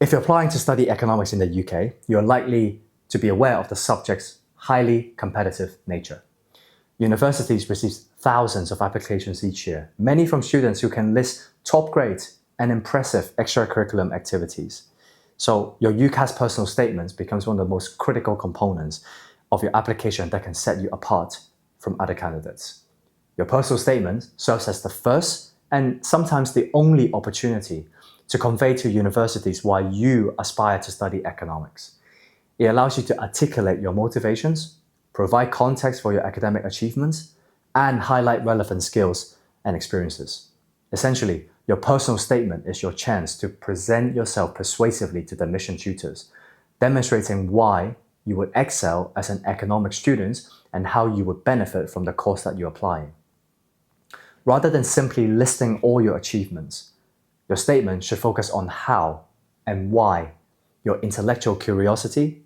If you're applying to study economics in the UK, you're likely to be aware of the subject's highly competitive nature. Universities receive thousands of applications each year, many from students who can list top grades and impressive extracurricular activities. So your UCAS personal statement becomes one of the most critical components of your application that can set you apart from other candidates. Your personal statement serves as the first and sometimes the only opportunity to convey to universities why you aspire to study economics. It allows you to articulate your motivations, provide context for your academic achievements, and highlight relevant skills and experiences. Essentially, your personal statement is your chance to present yourself persuasively to the admission tutors, demonstrating why you would excel as an economics student and how you would benefit from the course that you're applying. Rather than simply listing all your achievements, your statement should focus on how and why your intellectual curiosity,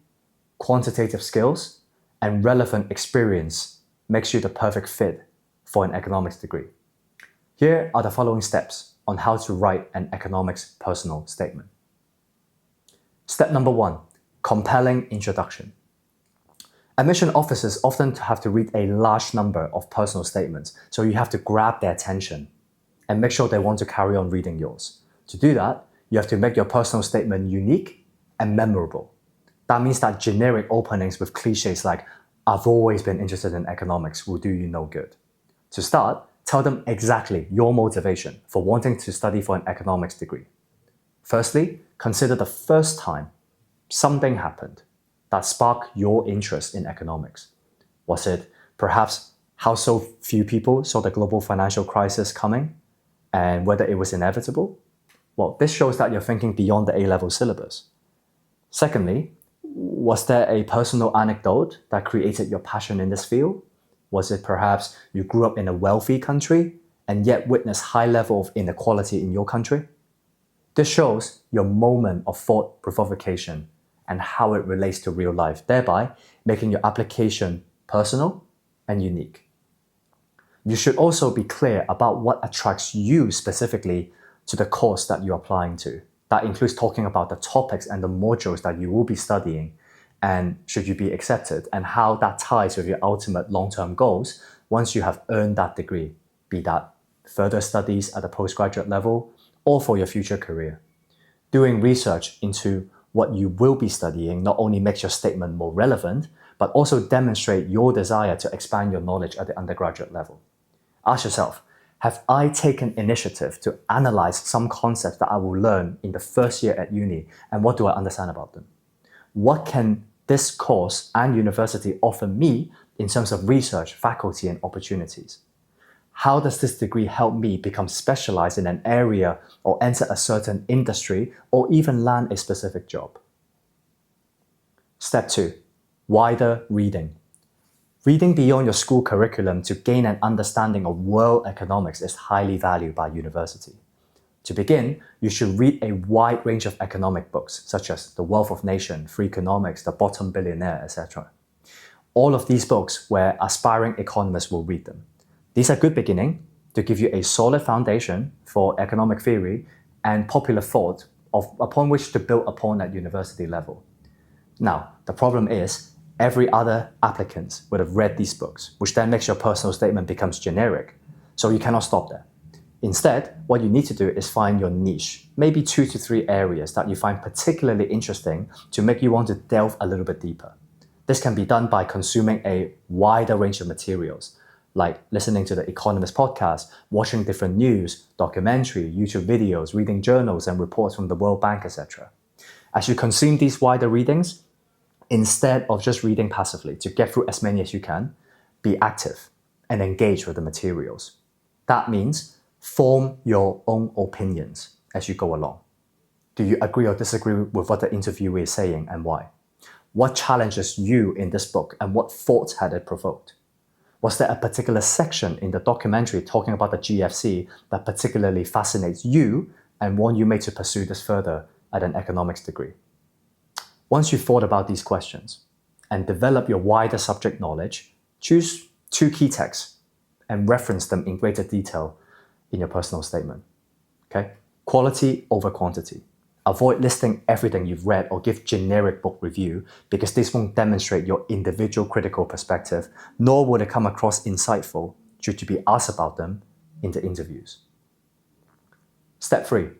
quantitative skills, and relevant experience makes you the perfect fit for an economics degree. Here are the following steps on how to write an economics personal statement. Step number 1, compelling introduction. Admission officers often have to read a large number of personal statements, so you have to grab their attention and make sure they want to carry on reading yours. To do that, you have to make your personal statement unique and memorable. That means that generic openings with cliches like, "I've always been interested in economics" will do you no good. To start, tell them exactly your motivation for wanting to study for an economics degree. Firstly, consider the first time something happened that sparked your interest in economics. Was it perhaps how so few people saw the global financial crisis coming and whether it was inevitable? Well, this shows that you're thinking beyond the A-level syllabus. Secondly, was there a personal anecdote that created your passion in this field? Was it perhaps you grew up in a wealthy country and yet witnessed high level of inequality in your country? This shows your moment of thought provocation and how it relates to real life, thereby making your application personal and unique. You should also be clear about what attracts you specifically to the course that you're applying to. That includes talking about the topics and the modules that you will be studying and should you be accepted, and how that ties with your ultimate long-term goals once you have earned that degree, be that further studies at the postgraduate level or for your future career. Doing research into what you will be studying not only makes your statement more relevant, but also demonstrate your desire to expand your knowledge at the undergraduate level. Ask yourself, have I taken initiative to analyze some concepts that I will learn in the first year at uni, and what do I understand about them? What can this course and university offer me in terms of research, faculty, and opportunities? How does this degree help me become specialized in an area or enter a certain industry or even land a specific job? Step 2, wider reading. Reading beyond your school curriculum to gain an understanding of world economics is highly valued by university. To begin, you should read a wide range of economic books, such as The Wealth of Nations, Free Economics, The Bottom Billionaire, etc. All of these books where aspiring economists will read them. These are good beginning to give you a solid foundation for economic theory and popular thought upon which to build upon at university level. Now, the problem is every other applicant would have read these books, which then makes your personal statement becomes generic. So you cannot stop there. Instead, what you need to do is find your niche, maybe 2 to 3 areas that you find particularly interesting to make you want to delve a little bit deeper. This can be done by consuming a wider range of materials, like listening to the Economist podcast, watching different news, documentary, YouTube videos, reading journals and reports from the World Bank, etc. As you consume these wider readings, instead of just reading passively to get through as many as you can, be active and engage with the materials. That means form your own opinions as you go along. Do you agree or disagree with what the interviewer is saying and why? What challenges you in this book and what thoughts had it provoked? Was there a particular section in the documentary talking about the GFC that particularly fascinates you and want you made to pursue this further at an economics degree? Once you've thought about these questions and develop your wider subject knowledge, choose 2 key texts and reference them in greater detail in your personal statement. Okay? Quality over quantity. Avoid listing everything you've read or give generic book review because this won't demonstrate your individual critical perspective, nor will it come across insightful should you be asked about them in the interviews. Step 3,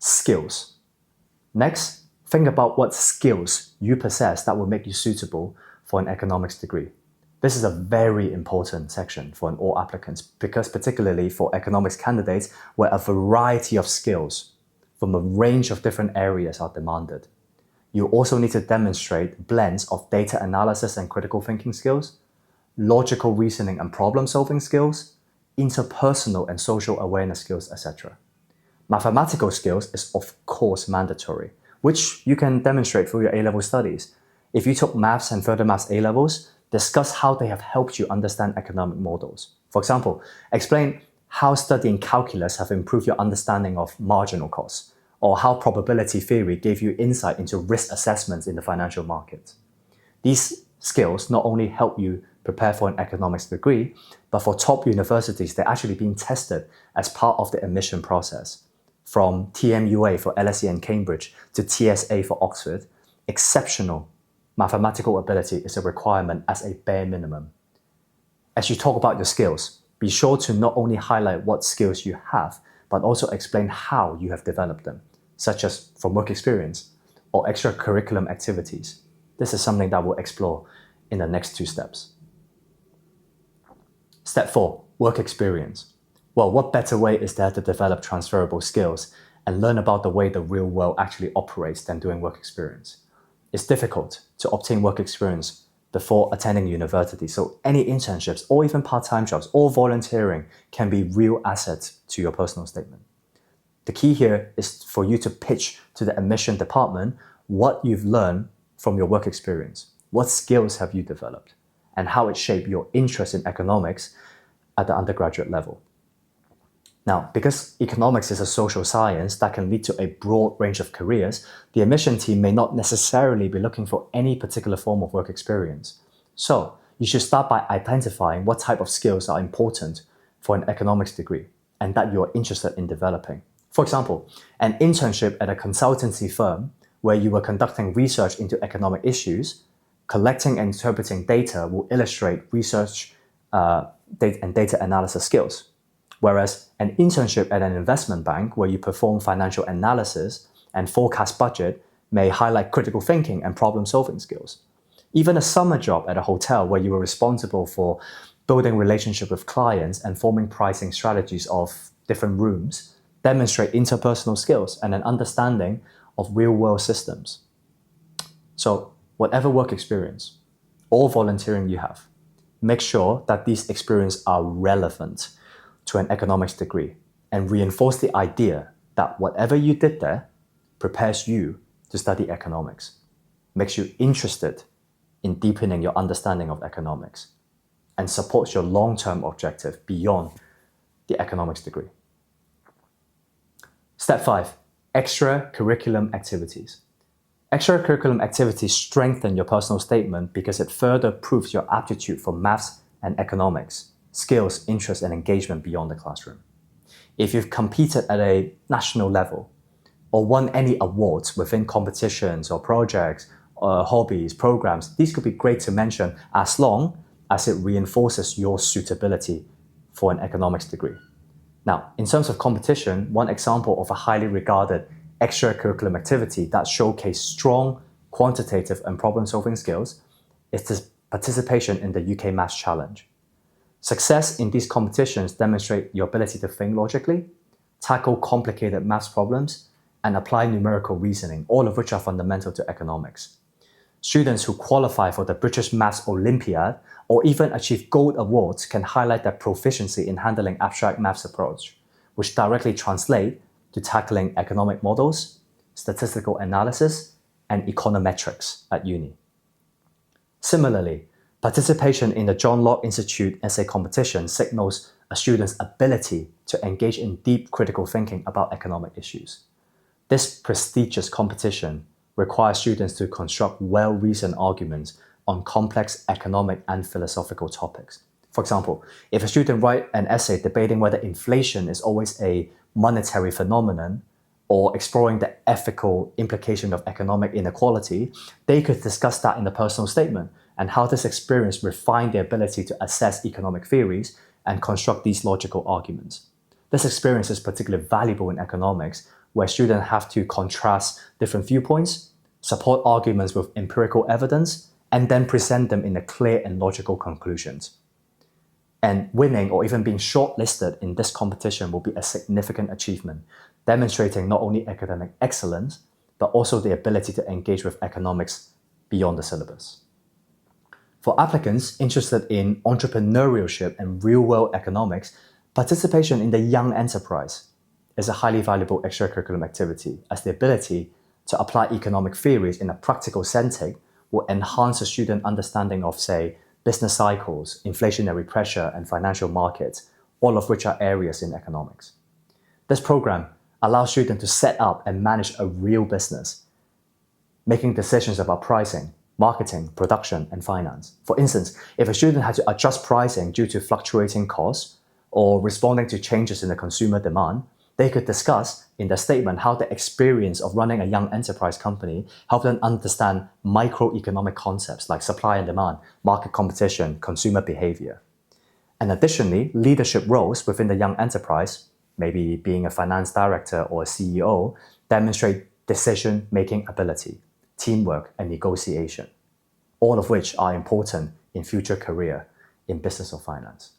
skills. Next, think about what skills you possess that will make you suitable for an economics degree. This is a very important section for all applicants because particularly for economics candidates where a variety of skills from a range of different areas are demanded. You also need to demonstrate blends of data analysis and critical thinking skills, logical reasoning and problem-solving skills, interpersonal and social awareness skills, etc. Mathematical skills is of course mandatory, which you can demonstrate through your A-level studies. If you took maths and further maths A-levels, discuss how they have helped you understand economic models. For example, explain how studying calculus have improved your understanding of marginal costs, or how probability theory gave you insight into risk assessments in the financial markets. These skills not only help you prepare for an economics degree, but for top universities, they're actually being tested as part of the admission process. From TMUA for LSE and Cambridge to TSA for Oxford, exceptional mathematical ability is a requirement as a bare minimum. As you talk about your skills, be sure to not only highlight what skills you have, but also explain how you have developed them, such as from work experience or extracurricular activities. This is something that we'll explore in the next 2 steps. Step 4, work experience. Well, what better way is there to develop transferable skills and learn about the way the real world actually operates than doing work experience? It's difficult to obtain work experience before attending university, so any internships or even part-time jobs or volunteering can be real assets to your personal statement. The key here is for you to pitch to the admission department what you've learned from your work experience, what skills have you developed, and how it shaped your interest in economics at the undergraduate level. Now, because economics is a social science that can lead to a broad range of careers, the admission team may not necessarily be looking for any particular form of work experience. So, you should start by identifying what type of skills are important for an economics degree and that you're interested in developing. For example, an internship at a consultancy firm where you were conducting research into economic issues, collecting and interpreting data will illustrate research and data analysis skills. Whereas an internship at an investment bank where you perform financial analysis and forecast budget may highlight critical thinking and problem-solving skills. Even a summer job at a hotel where you were responsible for building relationship with clients and forming pricing strategies of different rooms demonstrate interpersonal skills and an understanding of real-world systems. So whatever work experience or volunteering you have, make sure that these experiences are relevant to an economics degree and reinforce the idea that whatever you did there prepares you to study economics, makes you interested in deepening your understanding of economics, and supports your long-term objective beyond the economics degree. Step 5, extracurricular activities. Extracurricular activities strengthen your personal statement because it further proves your aptitude for maths and economics, skills, interest, and engagement beyond the classroom. If you've competed at a national level or won any awards within competitions or projects, hobbies, programs, these could be great to mention as long as it reinforces your suitability for an economics degree. Now, in terms of competition, one example of a highly regarded extracurricular activity that showcase strong quantitative and problem-solving skills is the participation in the UK Maths Challenge. Success in these competitions demonstrate your ability to think logically, tackle complicated maths problems, and apply numerical reasoning, all of which are fundamental to economics. Students who qualify for the British Maths Olympiad or even achieve gold awards can highlight their proficiency in handling abstract maths approach, which directly translate to tackling economic models, statistical analysis, and econometrics at uni. Similarly, participation in the John Locke Institute essay competition signals a student's ability to engage in deep critical thinking about economic issues. This prestigious competition requires students to construct well-reasoned arguments on complex economic and philosophical topics. For example, if a student writes an essay debating whether inflation is always a monetary phenomenon or exploring the ethical implication of economic inequality, they could discuss that in the personal statement and how this experience refined their ability to assess economic theories and construct these logical arguments. This experience is particularly valuable in economics, where students have to contrast different viewpoints, support arguments with empirical evidence, and then present them in a clear and logical conclusions. And winning or even being shortlisted in this competition will be a significant achievement, demonstrating not only academic excellence, but also the ability to engage with economics beyond the syllabus. For applicants interested in entrepreneurship and real-world economics, participation in the Young Enterprise is a highly valuable extracurricular activity, as the ability to apply economic theories in a practical setting will enhance a student understanding of, say, business cycles, inflationary pressure, and financial markets, all of which are areas in economics. This program allows students to set up and manage a real business, making decisions about pricing, marketing, production, and finance. For instance, if a student had to adjust pricing due to fluctuating costs or responding to changes in the consumer demand, they could discuss in their statement how the experience of running a young enterprise company helped them understand microeconomic concepts like supply and demand, market competition, consumer behavior. And additionally, leadership roles within the young enterprise, maybe being a finance director or a CEO, demonstrate decision-making ability, teamwork, and negotiation, all of which are important in future career in business or finance.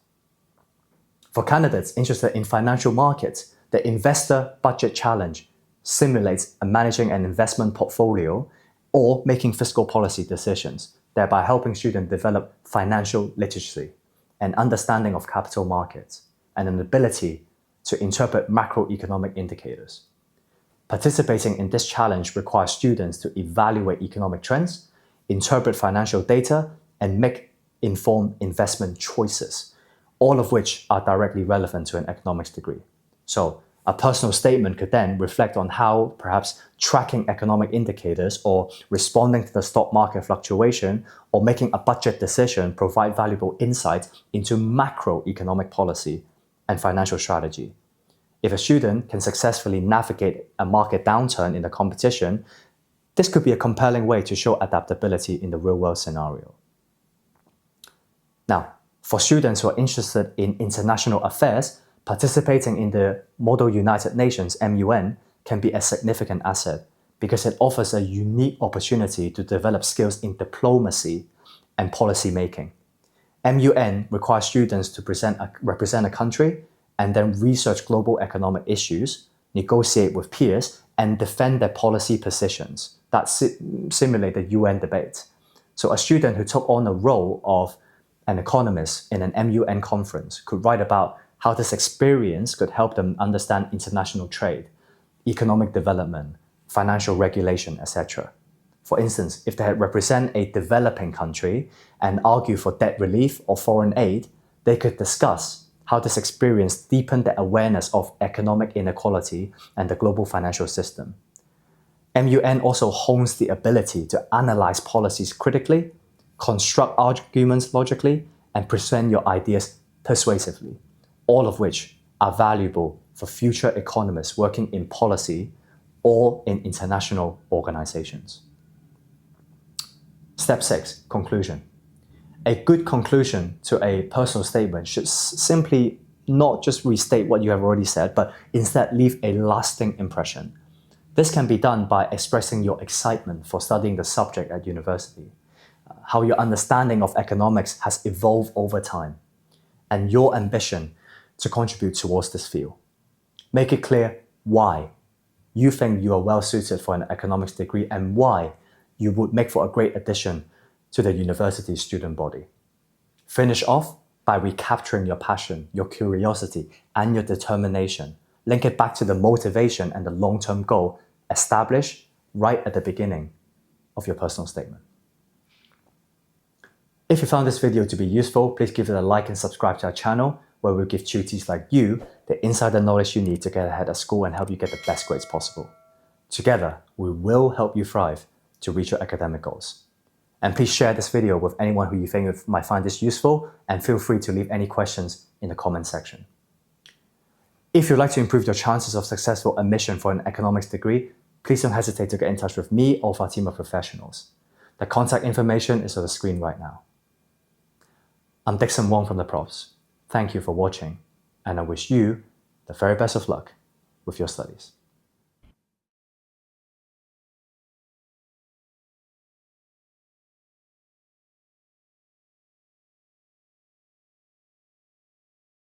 For candidates interested in financial markets, the Investor Budget Challenge simulates managing an investment portfolio or making fiscal policy decisions, thereby helping students develop financial literacy, an understanding of capital markets, and an ability to interpret macroeconomic indicators. Participating in this challenge requires students to evaluate economic trends, interpret financial data, and make informed investment choices, all of which are directly relevant to an economics degree. So a personal statement could then reflect on how perhaps tracking economic indicators or responding to the stock market fluctuation or making a budget decision provide valuable insights into macroeconomic policy and financial strategy. If a student can successfully navigate a market downturn in the competition, this could be a compelling way to show adaptability in the real-world scenario. Now, for students who are interested in international affairs, participating in the Model United Nations (MUN) can be a significant asset because it offers a unique opportunity to develop skills in diplomacy and policy making. MUN requires students to represent a country and then research global economic issues, negotiate with peers, and defend their policy positions that simulate the UN debate. So a student who took on the role of an economist in an MUN conference could write about how this experience could help them understand international trade, economic development, financial regulation, etc. For instance, if they represent a developing country and argue for debt relief or foreign aid, they could discuss how this experience deepened their awareness of economic inequality and the global financial system. MUN also hones the ability to analyze policies critically, construct arguments logically, and present your ideas persuasively, all of which are valuable for future economists working in policy or in international organizations. Step 6, conclusion. A good conclusion to a personal statement should simply not just restate what you have already said, but instead leave a lasting impression. This can be done by expressing your excitement for studying the subject at university, how your understanding of economics has evolved over time, and your ambition to contribute towards this field. Make it clear why you think you are well suited for an economics degree and why you would make for a great addition to the university student body. Finish off by recapturing your passion, your curiosity, and your determination. Link it back to the motivation and the long-term goal established right at the beginning of your personal statement. If you found this video to be useful, please give it a like and subscribe to our channel, where we'll give tutees like you the insider knowledge you need to get ahead at school and help you get the best grades possible. Together, we will help you thrive to reach your academic goals. And please share this video with anyone who you think might find this useful, and feel free to leave any questions in the comment section. If you'd like to improve your chances of successful admission for an economics degree, please don't hesitate to get in touch with me or with our team of professionals. The contact information is on the screen right now. I'm Dickson Wong from the Profs. Thank you for watching, and I wish you the very best of luck with your studies.